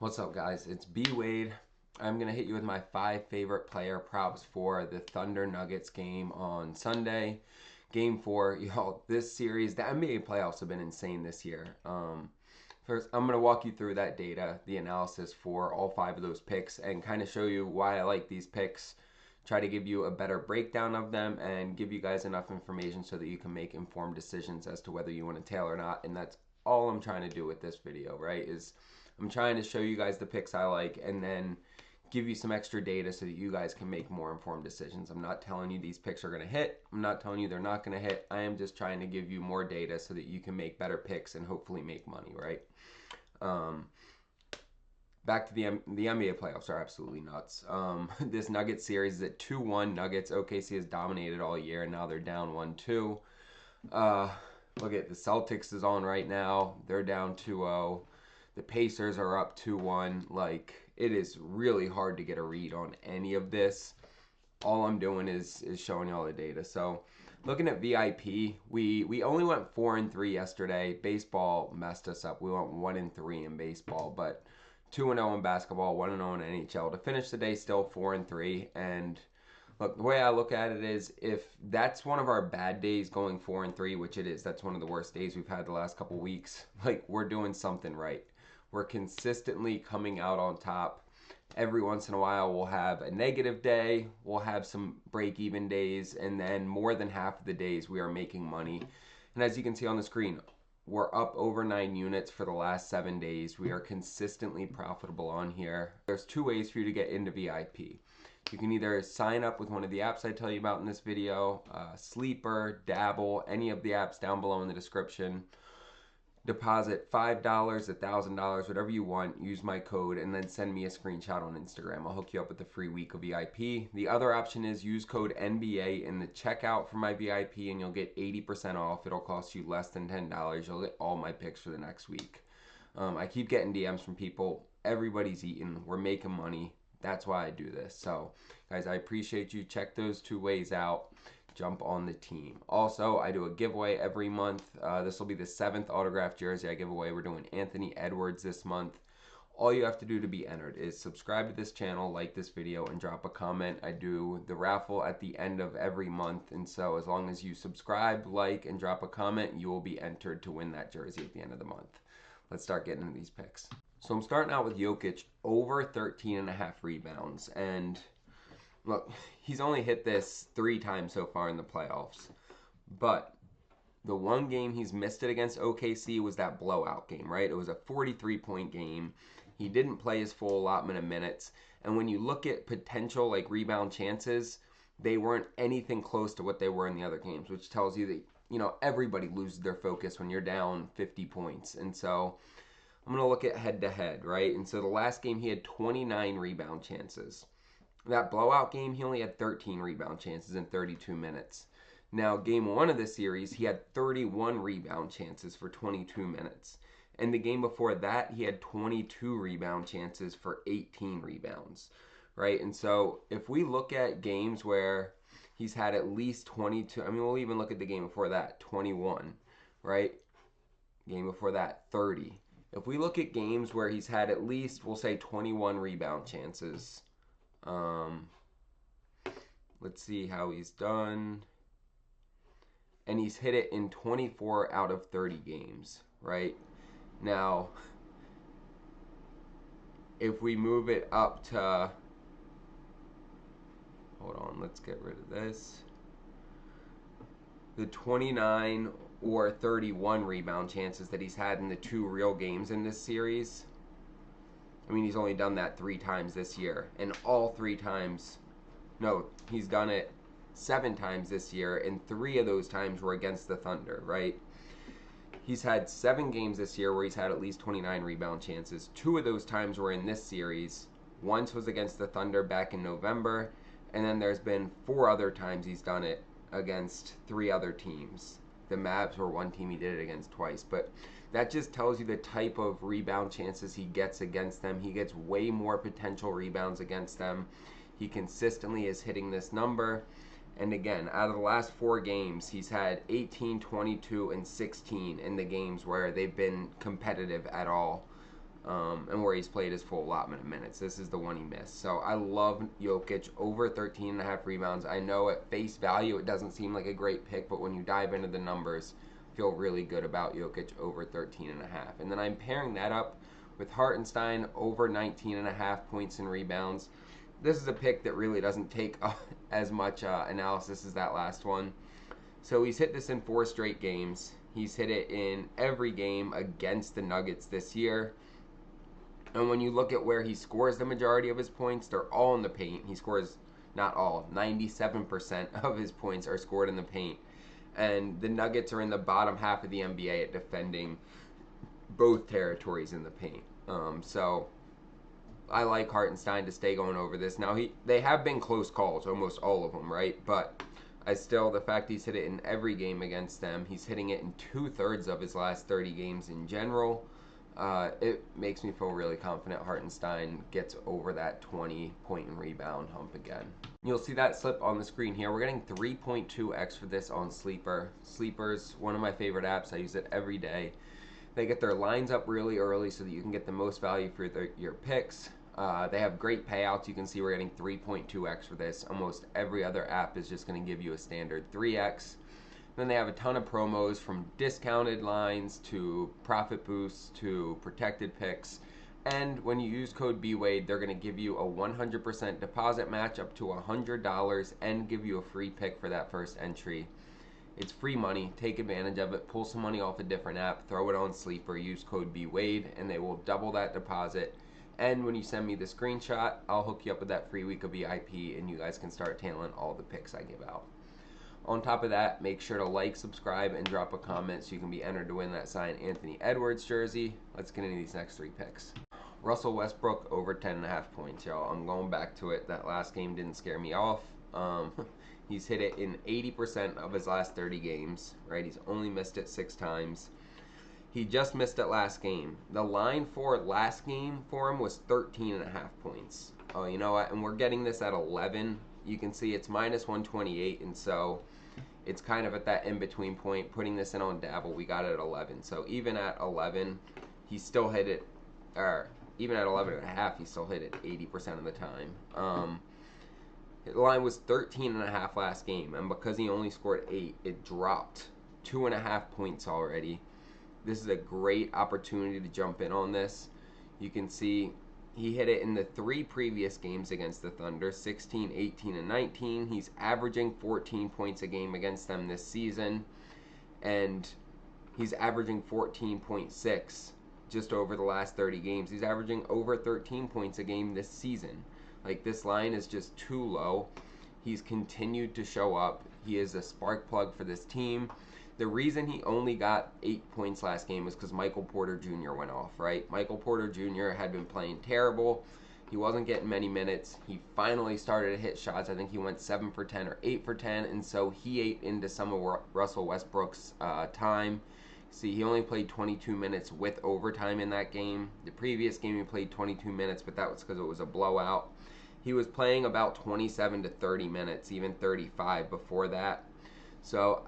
What's up, guys? It's BWADE. I'm going to hit you with my 5 favorite player props for the Thunder Nuggets game on Sunday. Game 4. Y'all, this series, the NBA playoffs have been insane this year. First, I'm going to walk you through that data, the analysis for all 5 of those picks, and kind of show you why I like these picks. Try to give you a better breakdown of them and give you guys enough information so that you can make informed decisions as to whether you want to tail or not. And that's all I'm trying to do with this video, right? I'm trying to show you guys the picks I like and then give you some extra data so that you guys can make more informed decisions. I'm not telling you these picks are going to hit. I'm not telling you they're not going to hit. I am just trying to give you more data so that you can make better picks and hopefully make money, right? Back to the NBA playoffs are absolutely nuts. This Nuggets series is at 2-1 Nuggets. OKC has dominated all year, and now they're down 1-2. Look at the Celtics is on right now. They're down 2-0. The Pacers are up 2-1. Like, it is really hard to get a read on any of this. All I'm doing is showing you all the data. So, looking at VIP, we only went 4-3 yesterday. Baseball messed us up. We went 1-3 in baseball, but 2-0 in basketball, 1-0 in NHL. To finish the day, still 4-3. And look, the way I look at it is, if that's one of our bad days, going 4-3, which it is, that's one of the worst days we've had the last couple weeks. Like, we're doing something right. We're consistently coming out on top. Every once in a while, we'll have a negative day. We'll have some break-even days. And then more than half of the days, we are making money. And as you can see on the screen, we're up over 9 units for the last 7 days. We are consistently profitable on here. There's 2 ways for you to get into VIP. You can either sign up with one of the apps I tell you about in this video, Sleeper, Dabble, any of the apps down below in the description. Deposit $5, $1,000, whatever you want. Use my code and then send me a screenshot on Instagram. I'll hook you up with a free week of VIP. The other option is use code NBA in the checkout for my VIP and you'll get 80% off. It'll cost you less than $10. You'll get all my picks for the next week. I keep getting DMs from people. Everybody's eating. We're making money. That's why I do this. So, guys, I appreciate you. Check those 2 ways out. Jump on the team. Also, I do a giveaway every month. This will be the 7th autographed jersey I give away. We're doing Anthony Edwards this month. All you have to do to be entered is subscribe to this channel, like this video, and drop a comment. I do the raffle at the end of every month, and so as long as you subscribe, like, and drop a comment, you will be entered to win that jersey at the end of the month. Let's start getting into these picks. So I'm starting out with Jokic, over 13.5 rebounds, and look, he's only hit this 3 times so far in the playoffs. But the one game he's missed it against OKC was that blowout game, right? It was a 43-point game. He didn't play his full allotment of minutes. And when you look at potential like rebound chances, they weren't anything close to what they were in the other games, which tells you that, you know, everybody loses their focus when you're down 50 points. And so I'm going to look at head-to-head, right? And so the last game he had 29 rebound chances. That blowout game, he only had 13 rebound chances in 32 minutes. Now, game 1 of the series, he had 31 rebound chances for 22 minutes. And the game before that, he had 22 rebound chances for 18 rebounds, right? And so if we look at games where he's had at least 22, I mean, we'll even look at the game before that, 21, right? Game before that, 30. If we look at games where he's had at least, we'll say 21 rebound chances, let's see how he's done. And he's hit it in 24 out of 30 games, right? Now, if we move it up to, hold on, let's get rid of this. The 29 or 31 rebound chances that he's had in the 2 real games in this series, I mean, he's only done that 3 times this year. And all 3 times, no, he's done it 7 times this year, and 3 of those times were against the Thunder, right? He's had 7 games this year where he's had at least 29 rebound chances. 2 of those times were in this series. Once was against the Thunder back in November, and then there's been 4 other times he's done it against 3 other teams. The Mavs were one team he did it against twice, but that just tells you the type of rebound chances he gets against them. He gets way more potential rebounds against them. He consistently is hitting this number. And again, out of the last 4 games, he's had 18, 22, and 16 in the games where they've been competitive at all. and where he's played his full allotment of minutes. This is the one he missed. So I love Jokic over 13.5 rebounds. I know at face value it doesn't seem like a great pick, but when you dive into the numbers, I feel really good about Jokic over 13.5. And then I'm pairing that up with Hartenstein over 19.5 points and rebounds. This is a pick that really doesn't take as much analysis as that last one. So he's hit this in 4 straight games. He's hit it in every game against the Nuggets this year. And when you look at where he scores the majority of his points, they're all in the paint. He scores, not all, 97% of his points are scored in the paint. And the Nuggets are in the bottom half of the NBA at defending both territories in the paint. So I like Hartenstein to stay going over this. Now, they have been close calls, almost all of them, right? But the fact he's hit it in every game against them, he's hitting it in 2/3 of his last 30 games in general. It makes me feel really confident Hartenstein gets over that 20-point and rebound hump again. You'll see that slip on the screen here. We're getting 3.2x for this on Sleeper. Sleeper's one of my favorite apps. I use it every day. They get their lines up really early so that you can get the most value for your picks. They have great payouts. You can see we're getting 3.2x for this. Almost every other app is just going to give you a standard 3x. Then they have a ton of promos from discounted lines to profit boosts to protected picks. And when you use code BWADE, they're going to give you a 100% deposit match up to $100 and give you a free pick for that first entry. It's free money. Take advantage of it. Pull some money off a different app. Throw it on Sleeper. Use code BWADE and they will double that deposit. And when you send me the screenshot, I'll hook you up with that free week of VIP and you guys can start tailing all the picks I give out. On top of that, make sure to like, subscribe, and drop a comment so you can be entered to win that signed Anthony Edwards jersey. Let's get into these next 3 picks. Russell Westbrook over 10.5 points, y'all. I'm going back to it. That last game didn't scare me off. He's hit it in 80% of his last 30 games, right? He's only missed it 6 times. He just missed it last game. The line for last game for him was 13.5 points. Oh, you know what? And we're getting this at 11. You can see it's minus 128, and so it's kind of at that in-between point. Putting this in on Dabble, we got it at 11. So even at 11, he still hit it, or even at 11.5, he still hit it 80% of the time. The line was 13.5 last game, and because he only scored 8, it dropped 2.5 points already. This is a great opportunity to jump in on this. You can see he hit it in the 3 previous games against the Thunder, 16, 18, and 19. He's averaging 14 points a game against them this season, and he's averaging 14.6 just over the last 30 games. He's averaging over 13 points a game this season. Like, this line is just too low. He's continued to show up. He is a spark plug for this team. The reason he only got 8 points last game was because Michael Porter Jr. went off, right? Michael Porter Jr. had been playing terrible. He wasn't getting many minutes. He finally started to hit shots. I think he went 7 for 10 or 8 for 10, and so he ate into some of Russell Westbrook's time. See, he only played 22 minutes with overtime in that game. The previous game he played 22 minutes, but that was because it was a blowout. He was playing about 27 to 30 minutes, even 35 before that. So,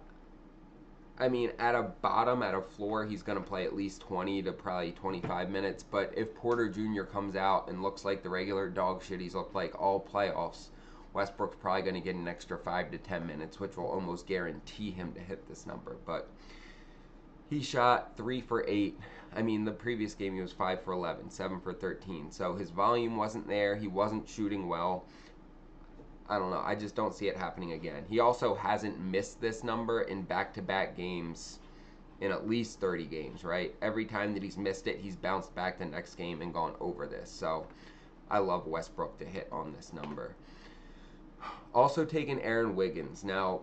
I mean, at a bottom, at a floor, he's going to play at least 20 to probably 25 minutes. But if Porter Jr. comes out and looks like the regular dog shit he's looked like all playoffs, Westbrook's probably going to get an extra 5 to 10 minutes, which will almost guarantee him to hit this number. But he shot 3 for 8. I mean, the previous game he was 5 for 11, 7 for 13. So his volume wasn't there. He wasn't shooting well. I don't know. I just don't see it happening again. He also hasn't missed this number in back-to-back games in at least 30 games, right? Every time that he's missed it, he's bounced back the next game and gone over this. So I love Westbrook to hit on this number. Also taking Aaron Wiggins. Now,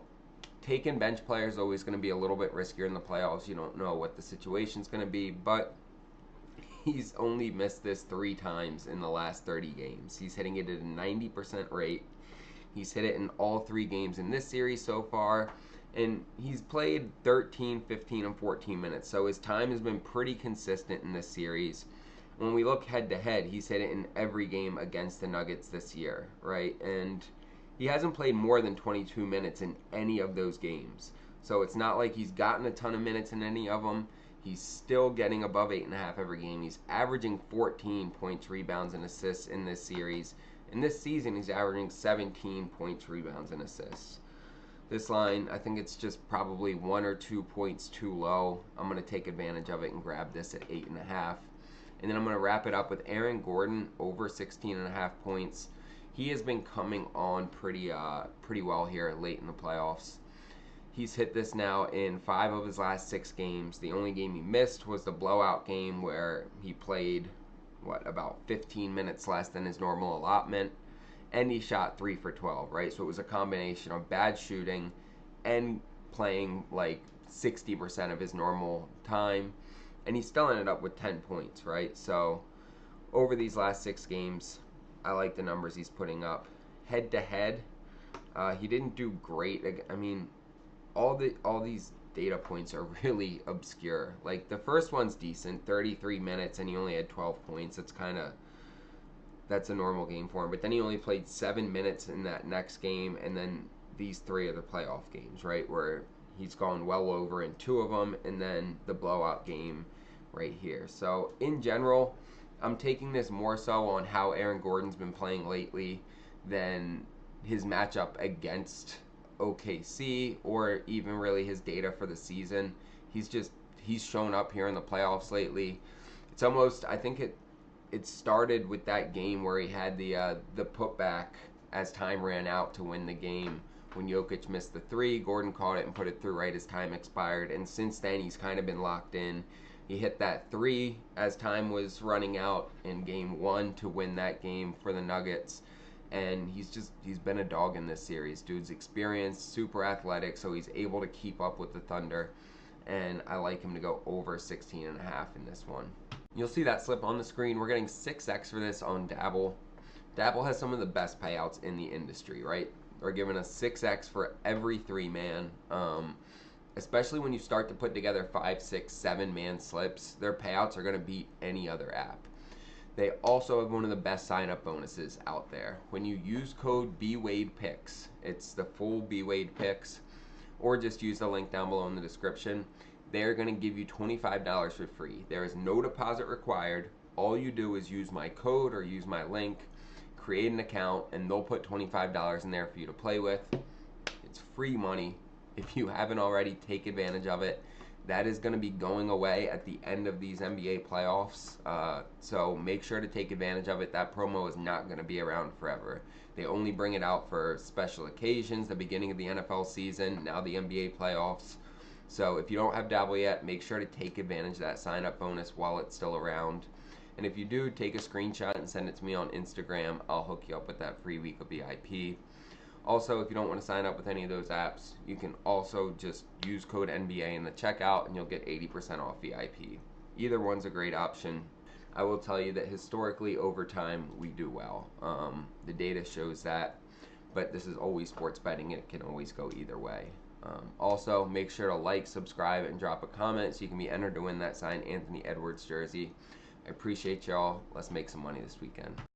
taking bench players is always going to be a little bit riskier in the playoffs. You don't know what the situation's going to be, but he's only missed this 3 times in the last 30 games. He's hitting it at a 90% rate. He's hit it in all 3 games in this series so far, and he's played 13, 15, and 14 minutes, so his time has been pretty consistent in this series. When we look head-to-head, he's hit it in every game against the Nuggets this year, right? And he hasn't played more than 22 minutes in any of those games. So it's not like he's gotten a ton of minutes in any of them. He's still getting above 8.5 every game. He's averaging 14 points, rebounds, and assists in this series. In this season, he's averaging 17 points, rebounds, and assists. This line, I think it's just probably 1 or 2 points too low. I'm going to take advantage of it and grab this at 8.5. And then I'm going to wrap it up with Aaron Gordon over 16.5 points. He has been coming on pretty well here late in the playoffs. He's hit this now in 5 of his last 6 games. The only game he missed was the blowout game where he played, about 15 minutes less than his normal allotment. And he shot 3 for 12, right? So it was a combination of bad shooting and playing like 60% of his normal time. And he still ended up with 10 points, right? So over these last 6 games, I like the numbers he's putting up. Head to head, he didn't do great. I mean, all these data points are really obscure. Like the first one's decent, 33 minutes, and he only had 12 points. That's a normal game for him. But then he only played 7 minutes in that next game, and then these 3 are the playoff games, right, where he's gone well over in 2 of them, and then the blowout game right here. So in general, I'm taking this more so on how Aaron Gordon's been playing lately than his matchup against OKC or even really his data for the season. He's shown up here in the playoffs lately. It's almost, I think it started with that game where he had the putback as time ran out to win the game. When Jokic missed the 3, Gordon caught it and put it through right as time expired. And since then, he's kind of been locked in. He hit that 3 as time was running out in game 1 to win that game for the Nuggets. And he's been a dog in this series. Dude's experienced, super athletic, so he's able to keep up with the Thunder. And I like him to go over 16.5 in this one. You'll see that slip on the screen. We're getting 6x for this on Dabble. Dabble has some of the best payouts in the industry, right? They're giving us 6x for every 3-man. Especially when you start to put together 5, 6, 7-man slips, their payouts are going to beat any other app. They also have one of the best sign-up bonuses out there. When you use code BWADEPICKS, it's the full BWADEPICKS, or just use the link down below in the description. They're going to give you $25 for free. There is no deposit required. All you do is use my code or use my link, create an account, and they'll put $25 in there for you to play with. It's free money. If you haven't already, take advantage of it. That is going to be going away at the end of these NBA playoffs. So make sure to take advantage of it. That promo is not going to be around forever. They only bring it out for special occasions, the beginning of the NFL season, now the NBA playoffs. So if you don't have Dabble yet, make sure to take advantage of that sign-up bonus while it's still around. And if you do, take a screenshot and send it to me on Instagram. I'll hook you up with that free week of VIP. Also, if you don't want to sign up with any of those apps, you can also just use code NBA in the checkout and you'll get 80% off VIP. Either one's a great option. I will tell you that historically, over time, we do well. The data shows that, but this is always sports betting. It can always go either way. Also, make sure to like, subscribe, and drop a comment so you can be entered to win that signed Anthony Edwards jersey. I appreciate y'all. Let's make some money this weekend.